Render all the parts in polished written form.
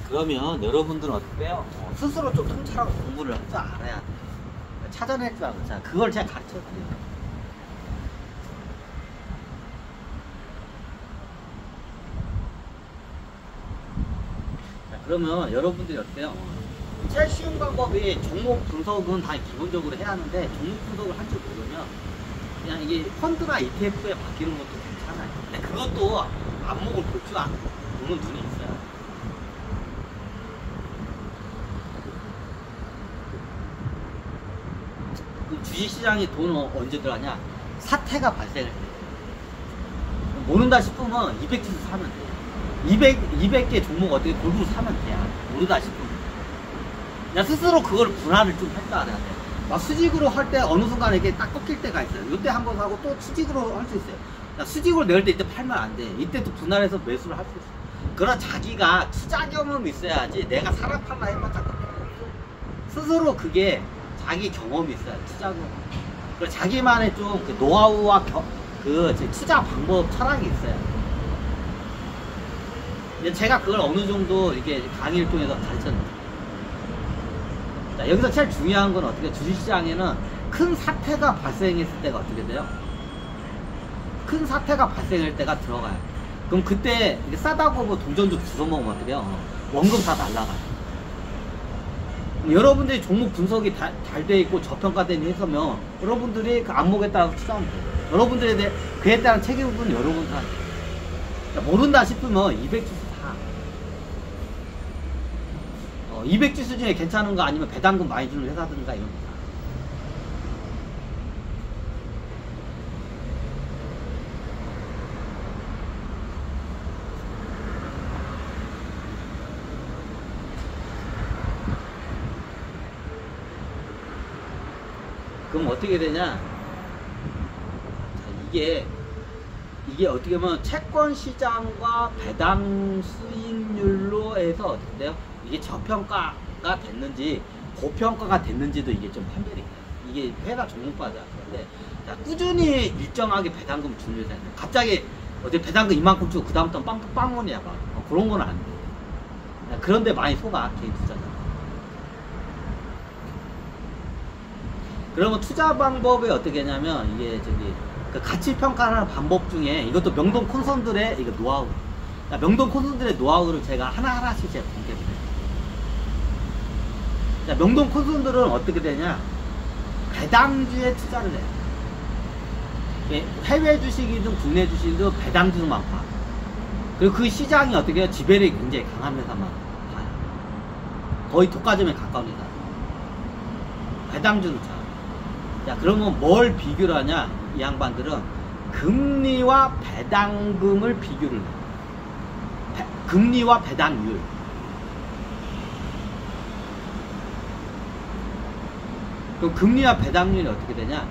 그러면 여러분들은 어때요? 스스로 좀 통찰하고 공부를 할 줄 알아야 돼. 찾아낼 줄 알고. 자, 그걸 제가 가르쳐 드려요. 자, 그러면 여러분들이 어때요? 제일 쉬운 방법이 종목 분석은 다 기본적으로 해야 하는데, 종목 분석을 할 줄 모르면 그냥 이게 펀드나 ETF에 바뀌는 것도 괜찮아요. 근데 그것도 안목을 볼 줄 아는, 보는 눈이 있어요. 주식시장이 돈을 언제 들어가냐? 사태가 발생할 때. 모른다 싶으면 200지수 사면 돼. 200개 종목 어떻게 골고루 사면 돼. 모르다 싶으면. 그냥 스스로 그걸 분할을 좀 할 줄 알아야 돼. 막 수직으로 할 때 어느 순간에 이게 딱 꺾일 때가 있어요. 이때 한 번 사고 또 수직으로 할 수 있어요. 수직으로 내릴 때 이때 팔면 안 돼. 이때 또 분할해서 매수를 할 수 있어. 그런 자기가 투자 경험이 있어야지 내가 사람 팔라 해봤자 스스로 그게 자기 경험이 있어요. 투자 경험. 그리고 자기만의 좀 그 노하우와 그 투자 방법 철학이 있어요. 제가 그걸 어느 정도 이렇게 강의를 통해서 가르쳤는데. 자, 여기서 제일 중요한 건 어떻게, 주식시장에는 큰 사태가 발생했을 때가 어떻게 돼요? 큰 사태가 발생할 때가 들어가요. 그럼 그때 싸다고 뭐 동전주 주워먹으면 어떻게 해요? 원금 다 날라가요. 여러분들이 종목 분석이 잘 돼 있고 저평가된 회사면 여러분들이 그 안목에 따라서 투자하면 돼요. 여러분들에 그에 따른 책임은 여러분 다. 모른다 싶으면 200지수 사. 200지수 중에 괜찮은 거 아니면 배당금 많이 주는 회사든가 이런 거 사. 그럼 어떻게 되냐? 자, 이게 어떻게 보면 채권 시장과 배당 수익률로 해서 어떻게 돼요? 이게 저평가가 됐는지 고평가가 됐는지도 이게 좀 판별이 돼요. 이게 회사 종목마다 그런데, 자, 꾸준히 일정하게 배당금 주는 회사인데 갑자기 어떻게 배당금 이만큼 주고 그 다음부터 빵원이야 막 그런 건 안 돼. 그런데 많이 속아 개인 투자자. 그러면 투자 방법이 어떻게 하냐면, 이게 그 가치 평가하는 방법 중에 이것도 명동 콘선들의 이거 노하우. 명동 콘선들의 노하우를 제가 하나하나씩 제가 공개해드려요. 명동 콘선들은 어떻게 되냐? 배당주에 투자를 해요. 해외 주식이든 국내 주식이든 배당주만 봐. 그리고 그 시장이 어떻게 해요? 지배력이 굉장히 강한 회사만 봐요. 거의 독과점에 가까운 회사. 배당주를 쳐. 자, 그러면 뭘 비교를 하냐? 이 양반들은 금리와 배당금을 비교를 해요. 금리와 배당률. 그럼 금리와 배당률이 어떻게 되냐?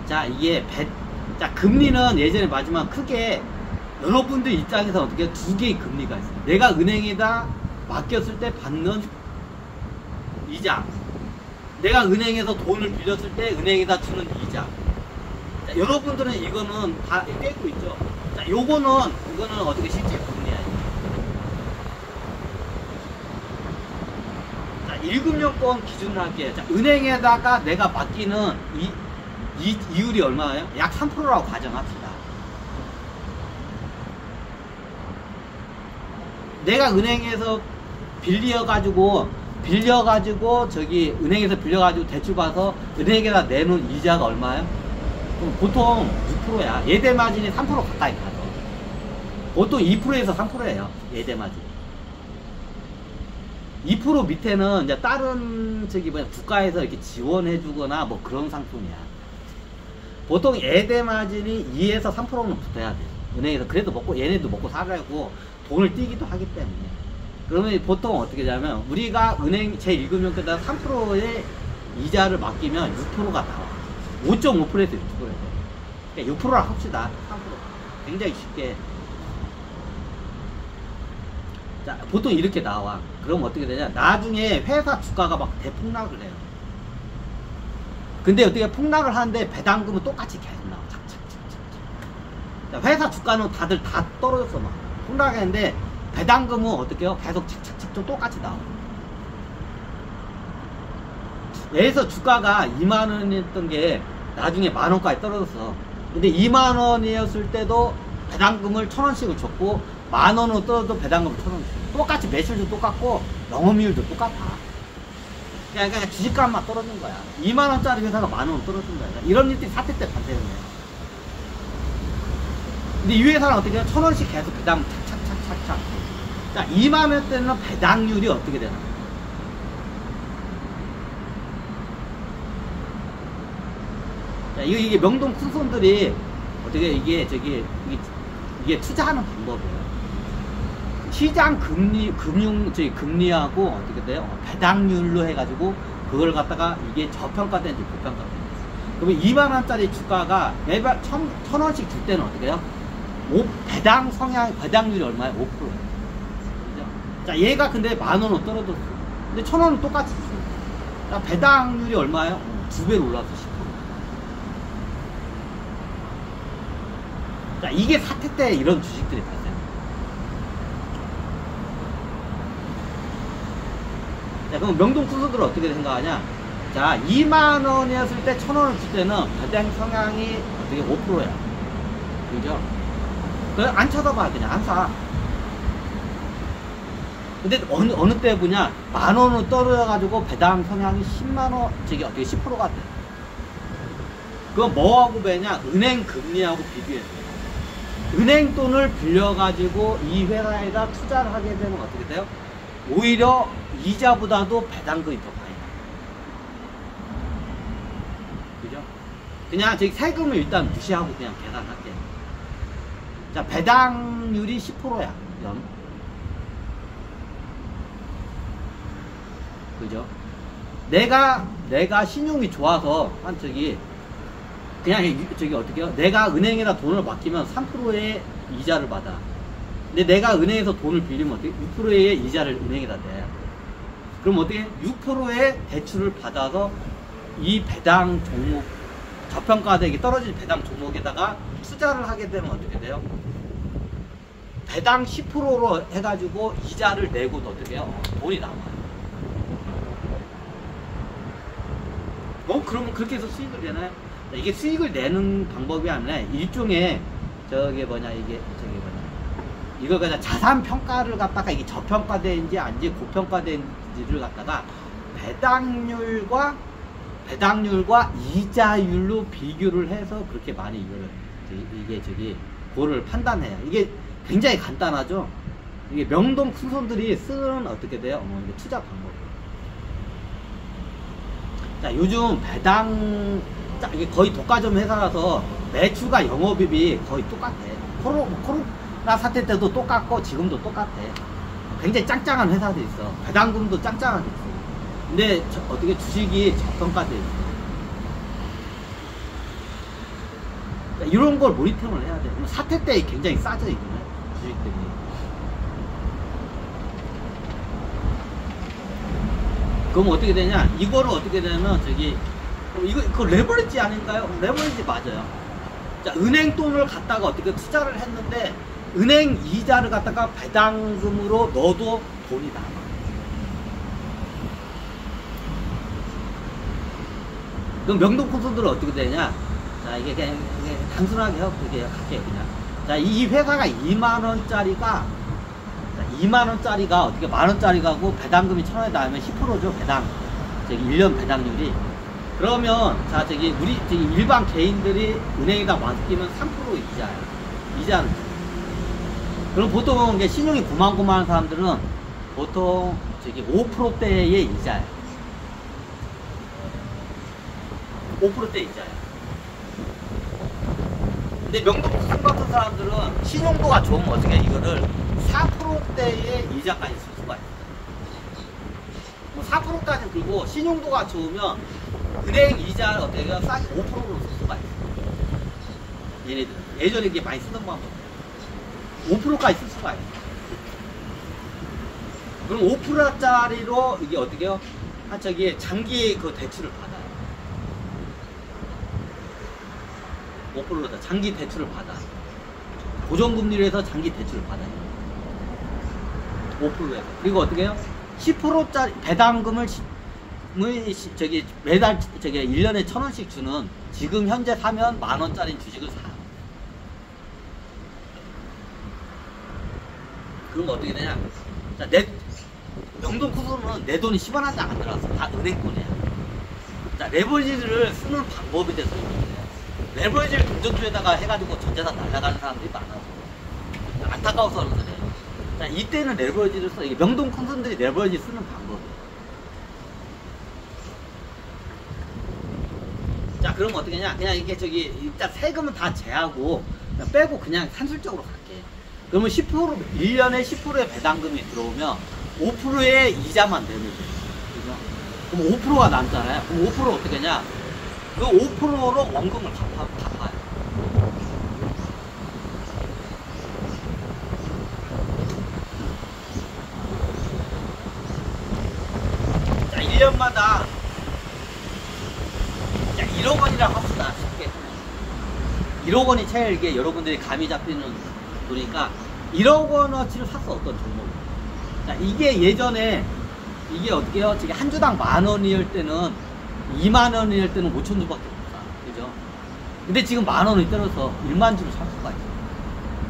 자, 이게 자, 금리는 예전에 마지막 크게 여러분들 입장에서 어떻게 두 개의 금리가 있어요. 내가 은행에다 맡겼을 때 받는 이자. 내가 은행에서 돈을 빌렸을 때 은행에다 주는 이자. 자, 여러분들은 이거는 다 꿰고 있죠. 자, 이거는 어떻게 실제 금리야. 자, 1금융권 기준으로 할게요. 자, 은행에다가 내가 맡기는 이율이 얼마예요? 약 3%라고 가정합시다. 내가 은행에서 빌려가지고 저기 은행에서 빌려가지고 대출 받아서 은행에다 내놓은 이자가 얼마예요? 그럼 보통 6%야. 예대 마진이 3% 가까이 가죠. 보통 2%에서 3%예요. 예대 마진. 2% 밑에는 이제 다른 저기 뭐냐 국가에서 이렇게 지원해주거나 뭐 그런 상품이야. 보통 예대 마진이 2에서 3%는 붙어야 돼. 은행에서 그래도 먹고 얘네도 먹고 살라고 돈을 띄기도 하기 때문에. 그러면 보통 어떻게 하냐면 우리가 은행 제1금융권에다 3%의 이자를 맡기면 6%가 나와. 5.5%에서 6%예요. 그러니까 6%라 합시다. 3%. 굉장히 쉽게. 자, 보통 이렇게 나와. 그럼 어떻게 되냐? 나중에 회사 주가가 막 대폭락을 해요. 근데 어떻게 폭락을 하는데 배당금은 똑같이 계속 나와. 착착착착. 자, 회사 주가는 다들 다 떨어졌어 막. 폭락했는데 배당금은 어떻게 해요? 계속 착착착 좀 똑같이 나와요. 예에서 주가가 2만원이었던 게 나중에 만원까지 떨어졌어. 근데 2만원이었을 때도 배당금을 1,000원씩을 줬고, 만원으로 떨어져도 배당금을 1,000원씩. 똑같이 매출도 똑같고 영업이율도 똑같아. 그냥 주식값만 떨어진 거야. 2만원짜리 회사가 만원으로 떨어진 거야. 이런 일들이 사태 때 발생해. 근데 이 회사는 어떻게 해요? 1,000원씩 계속 배당 착착착착착. 자, 2만원 때는 배당률이 어떻게 되나? 자, 이게 명동 큰 손들이 어떻게 이게 투자하는 방법이에요. 시장 금리하고 어떻게 돼요? 배당률로 해가지고 그걸 갖다가 이게 저평가된지 고평가된지. 그러면 2만원짜리 주가가 매달 1,000원씩 줄 때는 어떻게 해요? 배당률이 얼마예요? 5%예요. 그죠? 자, 얘가 근데 만원으로 떨어졌어. 근데 1,000원은 똑같이 줘. 자, 배당률이 얼마예요? 2배로 올라서 10%. 자, 이게 사태 때 이런 주식들이 발생해요. 자, 그럼 명동 쿤소들은 어떻게 생각하냐? 자, 2만원이었을 때 1,000원을 줄 때는 배당 성향이 어떻게 5%야. 그죠? 그냥 안 쳐다봐. 그냥 안 사. 근데 어느 때 보냐? 만원으로 떨어져가지고 배당 성향이 10만원, 어떻게 10%가 돼. 그건 뭐하고 배냐? 은행 금리하고 비교해서. 은행 돈을 빌려가지고 이 회사에다 투자를 하게 되면 어떻게 돼요? 오히려 이자보다도 배당금이 더 많이 나요. 그죠? 그냥 세금을 일단 무시하고 그냥 계산할게요. 자, 배당률이 10%야. 그죠? 내가 신용이 좋아서 그냥 어떻게 해요? 내가 은행에다 돈을 맡기면 3%의 이자를 받아. 근데 내가 은행에서 돈을 빌리면 어떻게 6%의 이자를 은행에다 내. 그럼 어떻게 6%의 대출을 받아서 이 배당 종목, 저평가되게 떨어진 배당 종목에다가 투자를 하게 되면 어떻게 돼요? 배당 10%로 해가지고 이자를 내고도 어떻게 해요? 돈이 남아요. 그러면 그렇게 해서 수익을 내나요? 이게 수익을 내는 방법이 아니라 일종의 이거 그냥 자산 평가를 갖다가 이게 저평가된지 아닌지 고평가된지를 갖다가 배당률과 이자율로 비교를 해서 그렇게 많이 그거를 판단해요. 이게 굉장히 간단하죠. 이게 명동 큰 손들이 쓰는 어떻게 돼요? 투자 방법. 자, 요즘 이게 거의 독과점 회사라서 매출과 영업이익이 거의 똑같아. 코로나 사태 때도 똑같고 지금도 똑같아. 굉장히 짱짱한 회사도 있어. 배당금도 짱짱하게 있어. 근데 어떻게 주식이 저평가돼 있어. 자, 이런 걸 모니터링을 해야 돼. 사태 때 굉장히 싸져 있거든, 주식들이. 그럼 어떻게 되냐? 이거를 어떻게 되냐면 그거 레버리지 아닌가요? 레버리지 맞아요. 자, 은행 돈을 갖다가 어떻게 투자를 했는데 은행 이자를 갖다가 배당금으로 넣어도 돈이 남아. 그럼 명동 콘서트는 어떻게 되냐? 자, 이게 그냥 단순하게 갈게요, 그냥. 자, 이 회사가 2만원짜리가 어떻게 만원짜리가고 배당금이 1,000원에 나오면 10%죠, 배당. 1년 배당률이. 그러면, 우리 일반 개인들이 은행에다 맡기면 3% 이자예요. 이자는. 그럼 보통 신용이 고만고만한 사람들은 보통 5%대의 이자예요. 5%대 이자예요. 근데 명동 같은 사람들은 신용도가 좋으면 어떻게 이거를 4%대의 이자까지 쓸 수가 있어요. 4%까지 들고 신용도가 좋으면 은행 이자를 어떻게 싸게 5%로 쓸 수가 있어요. 얘네들은 예전에 이게 많이 쓰던 방법이에요. 5%까지 쓸 수가 있어요. 그럼 5%짜리로 이게 어떻게 해요? 장기 대출을 받아요. 5%다 장기 대출을 받아. 고정금리로 해서 장기 대출을 받아요. 5%에서. 그리고 어떻게 해요? 10%짜리 배당금을 매달 1년에 1,000원씩 주는, 지금 현재 사면 10,000원짜리 주식을 사. 그럼 어떻게 되냐? 자, 명동 코스로는 내 돈이 10원한테 안 들어갔어. 다 은행 돈이야. 자, 레버리지를 쓰는 방법에 대해서 레버리지를 금전주에다가 해가지고 전재산 날라가는 사람들이 많아서 안타까워서 그런 거네. 자, 이때는 레버리지를 써. 이게 명동 콘선들이 레버리지 쓰는 방법이에요. 자, 그럼 어떻게 하냐? 그냥 이게 일단 세금은 다 제하고 그냥 빼고 그냥 산술적으로 갈게. 그러면 10%, 1년에 10%의 배당금이 들어오면 5%의 이자만 내면 돼요. 그죠? 그럼 5%가 남잖아요. 그럼 5% 어떻게 하냐? 그 5%로 원금을 갚아요. 자, 1년마다 1억 원이라고 합시다. 쉽게. 1억 원이 제일 이게 여러분들이 감이 잡히는 돈이니까 1억 원어치를 샀어, 어떤 종목. 자, 이게 예전에 이게 어떻게 해요? 지금 한 주당 10,000원일 때는 20,000원일 때는 5,000주밖에 못 사. 그죠? 근데 지금 10,000원이 떨어서 1만 주를 살 수가 있어.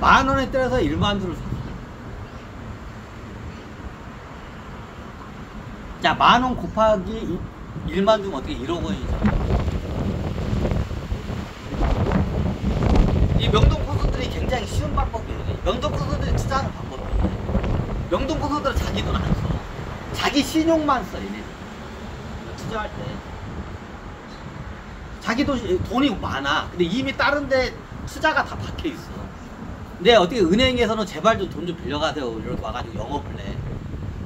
10,000원에 떨어서 1만 주를 살 수가 있어. 자, 10,000원 곱하기 1만 주면 어떻게 1억 원이죠? 이 명동 코스들이 굉장히 쉬운 방법이에요. 명동 코스들이 투자하는 방법이에요. 명동 코스들은 자기 돈 안 써. 자기 신용만 써, 얘네. 투자할 때. 자기 돈이 많아. 근데 이미 다른 데 투자가 다 박혀 있어. 근데 어떻게 은행에서는 제발 좀 돈 좀 빌려가세요. 이렇게 와가지고 영업을 해.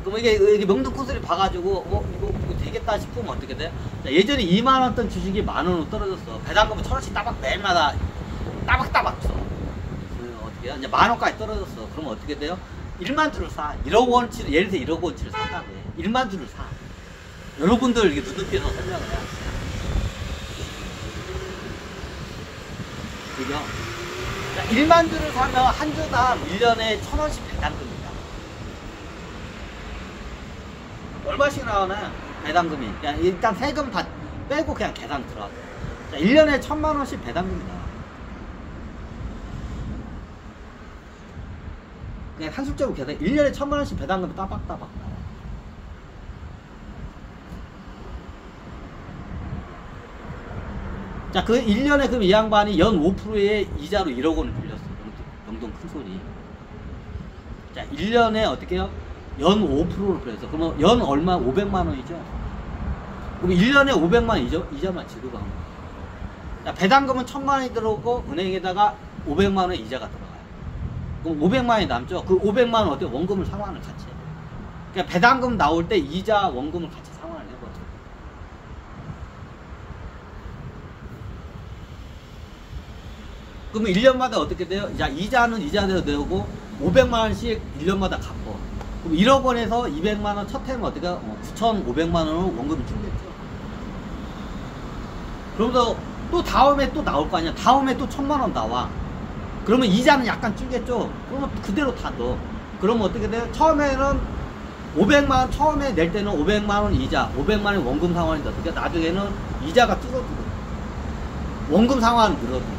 그럼 이게 명동 코스를 봐가지고, 이거 되겠다 싶으면 어떻게 돼? 예전에 2만원 던 주식이 10,000원으로 떨어졌어. 배당금은 1,000원씩 매일마다 따박따박 줘. 어떻게 해요? 이제 10,000원까지 떨어졌어. 그러면 어떻게 돼요? 1만 주를 사. 1억 원치를, 예를 들어 1억 원치를 산다고 해. 1만 주를 사. 여러분들 이게 눈높이에서 설명을 해야 돼. 그죠? 자, 1만 주를 사면 한 주당 1년에 1,000원씩 배당금입니다. 얼마씩 나오나요? 배당금이. 그냥 일단 세금 다 빼고 그냥 계산 들어가요. 자, 1년에 1,000만원씩 배당금입니다. 그냥 산술적으로 계산, 1년에 1,000만원씩 배당금이 따박따박 나와요. 자, 그 1년에 그럼 이 양반이 연 5%의 이자로 1억 원을 빌렸어. 명동 큰 소리. 자, 1년에 어떻게 해요? 연 5%를 빌렸어. 그러면 연 얼마? 500만원이죠? 그럼 1년에 500만원 이자만 지르고 한 거야. 자, 배당금은 1,000만원이 들어오고 은행에다가 500만원 이자가 들어가요. 그럼 500만원이 남죠? 그 500만원 어때? 원금을 상환을 같이 해. 그러니까 배당금 나올 때 이자, 원금을 같이 상환을 해버려. 그러면 1년마다 어떻게 돼요? 자, 이자는 이자대로 내고 500만원씩 1년마다 갚어. 그럼 1억 원에서 200만원 첫 해면 어떻게 9,500만원으로 원금이 줄겠죠. 그러면서 또 다음에 또 나올 거 아니야. 다음에 또 1,000만원 나와. 그러면 이자는 약간 줄겠죠. 그러면 그대로 다 넣어. 그러면 어떻게 돼요? 처음에는 500만원, 처음에 낼 때는 500만원 이자, 500만원 원금 상환인데 어떻게 나중에는 이자가 줄어들고 원금 상환은 늘어들고.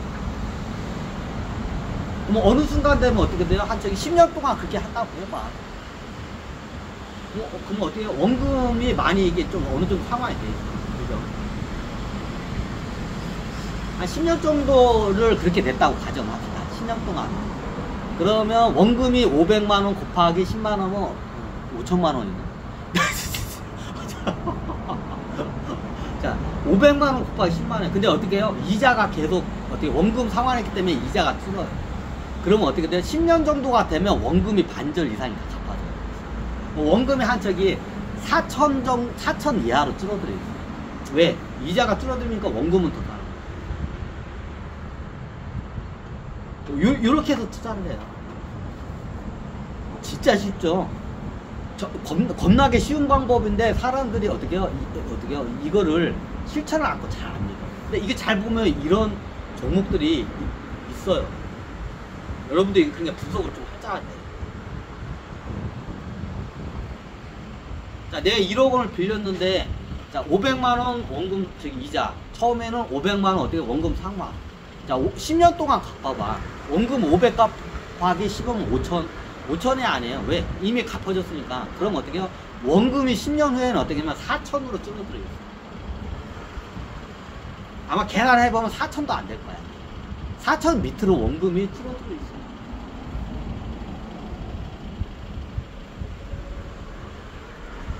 그럼 어느 순간 되면 어떻게 돼요? 한 저기 10년 동안 그렇게 한다고 해봐. 그럼 어떻게 해요? 원금이 많이 이게 좀 어느 정도 상환이 돼 있어. 그죠? 한 10년 정도를 그렇게 냈다고 가정합시다. 10년 동안. 그러면 원금이 500만원 곱하기 10만원은 5천만원이네. 자, 500만원 곱하기 10만원. 근데 어떻게 해요? 이자가 계속 어떻게 원금 상환했기 때문에 이자가 줄어요. 그러면 어떻게 돼요? 10년 정도가 되면 원금이 반절 이상이 다 갚아져요. 원금이 한 저기 4천 이하로 줄어들어요. 왜? 이자가 줄어들니까 원금은 더 나아요. 요렇게 해서 투자를 해요. 진짜 쉽죠? 겁나게 쉬운 방법인데 사람들이 어떻게 해요? 이거를 실천을 않고 잘 안 해요. 근데 이게 잘 보면 이런 종목들이 있어요. 여러분들이 그러니까 분석을 좀 하자. 자, 내가 1억 원을 빌렸는데, 자, 500만 원 원금, 이자. 처음에는 500만 원 어떻게 원금 상환. 자, 10년 동안 갚아봐. 원금 500 곱하기 10은 5천. 5천이 아니에요. 왜? 이미 갚아줬으니까. 그럼 어떻게 해요? 원금이 10년 후에는 어떻게 하면 4천으로 줄어들어요. 아마 계산해보면 4천도 안 될 거야. 4천 밑으로 원금이 줄어들어 있어요.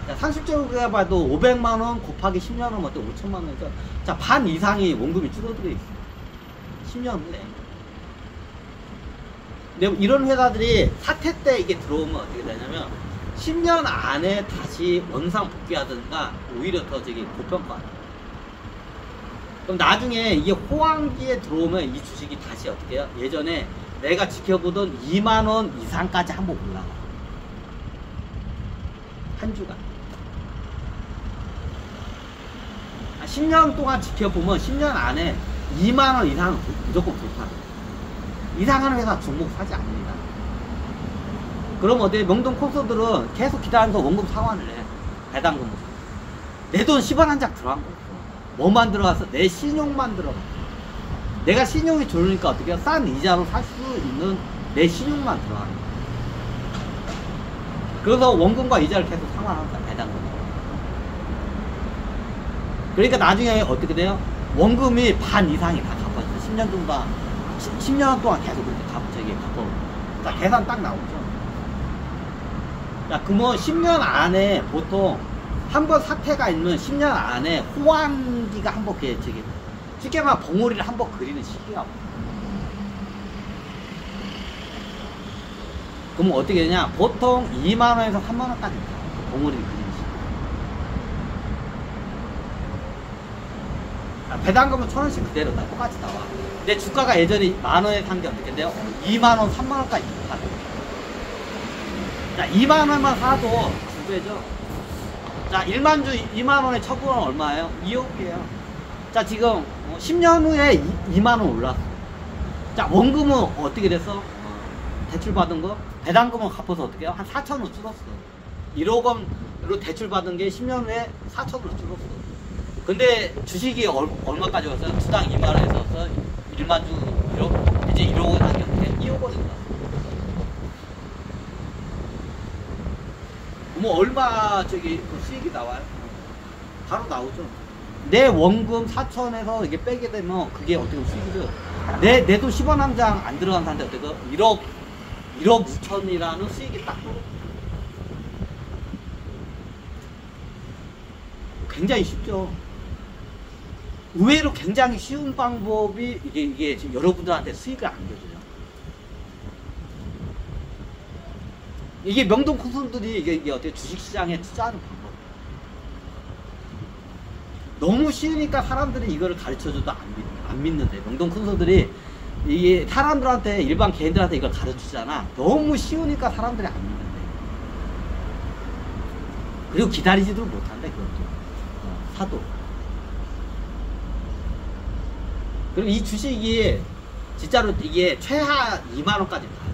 자, 상식적으로 해봐도 500만원 곱하기 10년은 어때? 5천만원이죠. 자, 반 이상이 원금이 줄어들어 있어요. 10년 후에. 근데 이런 회사들이 사태 때 이게 들어오면 어떻게 되냐면 10년 안에 다시 원상 복귀하든가 오히려 더 고평가. 그럼 나중에 이게 호황기에 들어오면 이 주식이 다시 어떻게 해요? 예전에 내가 지켜보던 2만원 이상까지 한번 올라가. 한 주간. 10년 동안 지켜보면 10년 안에 2만원 이상은 무조건 돌파해요. 이상한 회사 종목 사지 않습니다. 그럼 어때? 명동 콘서들은 계속 기다려서 원금 상환을 해. 배당금으로. 내 돈 10원 한 장 들어간 거 없어. 뭐만 들어갔어? 내 신용만 들어갔어. 내가 신용이 좋으니까 어떻게 해요? 싼 이자로 살 수 있는 내 신용만 들어가는 거야. 그래서 원금과 이자를 계속 상환한다. 배당금. 그러니까 나중에 어떻게 돼요? 원금이 반 이상이 다 갚아져요. 10년 동안 10년 동안 계속 그렇게 갚아. 자, 계산 딱 나오죠. 자, 그러면 10년 안에 보통 한 번 사태가 있는 10년 안에 호황기가 한 번, 쉽게 말하면 봉우리를 한 번 그리는 시기가. 그러면 어떻게 되냐? 보통 2만원에서 3만원까지 봉우리를 그리는 시기. 배당금은 1,000원씩 그대로 다 똑같이 나와. 근데 주가가 예전에 만원에 산 게 어떻게 돼요? 2만원, 3만원까지 가요. 자, 2만원만 사도 2배죠. 자, 1만주 2만원의 처분은 얼마예요? 2억이에요. 자, 지금 10년 후에 2만원 올랐어. 자, 원금은 어떻게 됐어? 대출받은 거? 배당금은 갚아서 어떻게 해요? 한 4천으로 줄었어. 1억 원으로 대출받은 게 10년 후에 4천으로 줄었어. 근데 주식이 얼마까지 왔어요? 주당 2만원에서 1만주 1억? 이제 1억 원이 아니야. 2억 원인가? 뭐 얼마 수익이 나와요? 바로 나오죠. 내 원금 4천에서 이게 빼게 되면 그게 어떻게 보면 수익이죠. 내 돈 10원 한 장 안 들어간 사람한테 어떻게 1억 6천이라는 수익이 딱 들어. 굉장히 쉽죠. 의외로 굉장히 쉬운 방법이 이게 지금 여러분들한테 수익을 안겨줘요. 이게 명동 콘서들이 이게 어떻게 주식시장에 투자하는 방법. 너무 쉬우니까 사람들이 이거를 가르쳐줘도 안 믿는데. 명동 콘서들이 이게 사람들한테, 일반 개인들한테 이걸 가르치잖아. 너무 쉬우니까 사람들이 안 믿는데. 그리고 기다리지도 못한대, 그것도. 사도. 그리고 이 주식이 진짜로 이게 최하 2만원까지 가요.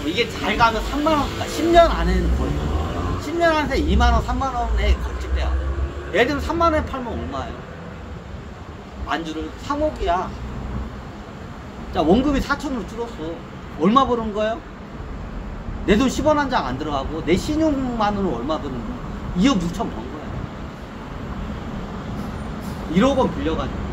이게 잘 가면 3만원까지. 10년 안에는 거의. 10년 안에 2만원, 3만원에 걸집돼야 돼. 예를 들면 3만원에 팔면 얼마예요? 안주를 3억이야. 자, 원금이 4천으로 줄었어. 얼마 버는 거예요? 내 돈 10원 한 장 안 들어가고 내 신용만으로 얼마 버는 거야? 2억 6천 번 거야. 1억 원 빌려가지고.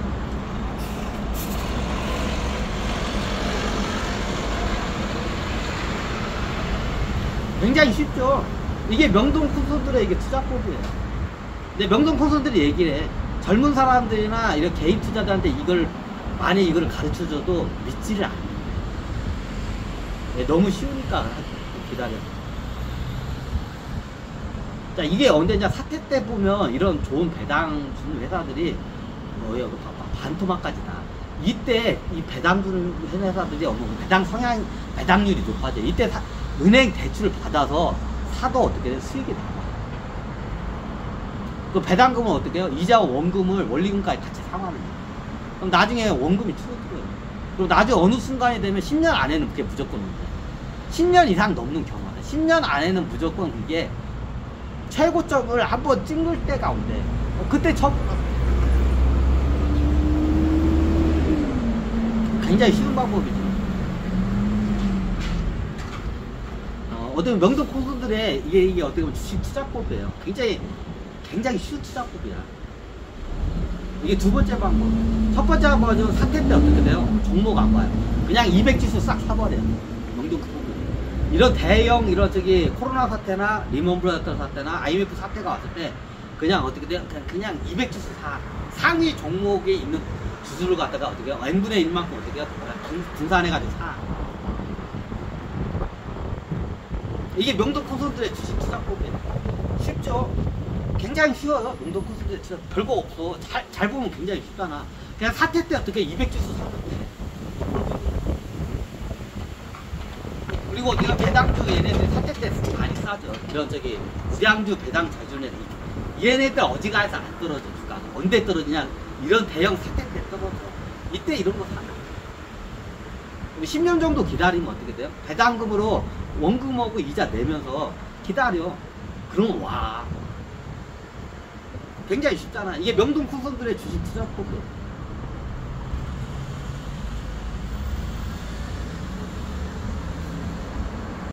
굉장히 쉽죠. 이게 명동 콘서들의 이게 투자법이에요. 근데 명동 콘서들이 얘기를 해. 젊은 사람들이나 이런 개인 투자자한테 만약 이거를 가르쳐줘도 믿지를 않아요. 너무 쉬우니까 기다려. 자, 이게 언제냐? 사태 때 보면 이런 좋은 배당 주는 회사들이 여기 반토막까지 나. 이때 이 배당 주는 회사들이 배당률이 높아져. 이때 은행 대출을 받아서 사도 어떻게 돼? 수익이 나와. 그 배당금은 어떻게 해요? 이자와 원금을 원리금까지 같이 상환을 해요. 그럼 나중에 원금이 줄어들어요. 그리고 나중에 어느 순간이 되면 10년 안에는 그게 무조건 문제예요. 10년 이상 넘는 경우는 10년 안에는 무조건 그게 최고점을 한번 찍을 때가 온대. 그때 굉장히 쉬운 방법이죠. 어떤 명동 코스들의 이게 어떻게 보면 주식 투자법이에요. 굉장히 쉬운 투자법이야. 이게 두 번째 방법. 첫 번째 방법은 사태 때 어떻게 돼요? 종목 안 봐요. 그냥 200지수 싹 사버려요. 명동 코스. 이런 대형 코로나 사태나 리먼 브라더스 사태나 IMF 사태가 왔을 때 그냥 어떻게 돼요? 그냥 200지수 상위 종목에 있는 지수를 갖다가 어떻게 해요? n분의 1만큼 어떻게 해요? 분산해가지고 사. 이게 명동 콘서트의 주식 투자법이에요. 쉽죠? 굉장히 쉬워요. 명동 콘서트의 투자 별거 없어. 잘 보면 굉장히 쉽잖아. 그냥 사태 때 어떻게 200지수 사면 돼. 그리고 우리가 배당주 얘네들 사태 때 많이 싸죠. 이런 우량주 배당 자주는 얘네들 어디 가서 안 떨어져 주가. 언제 떨어지냐? 이런 대형 사태 때 떨어져. 이때 이런 거 사요. 10년 정도 기다리면 어떻게 돼요? 배당금으로 원금하고 이자 내면서 기다려. 그러면 와. 굉장히 쉽잖아. 이게 명동 콘서트의 주식 투자법이에요.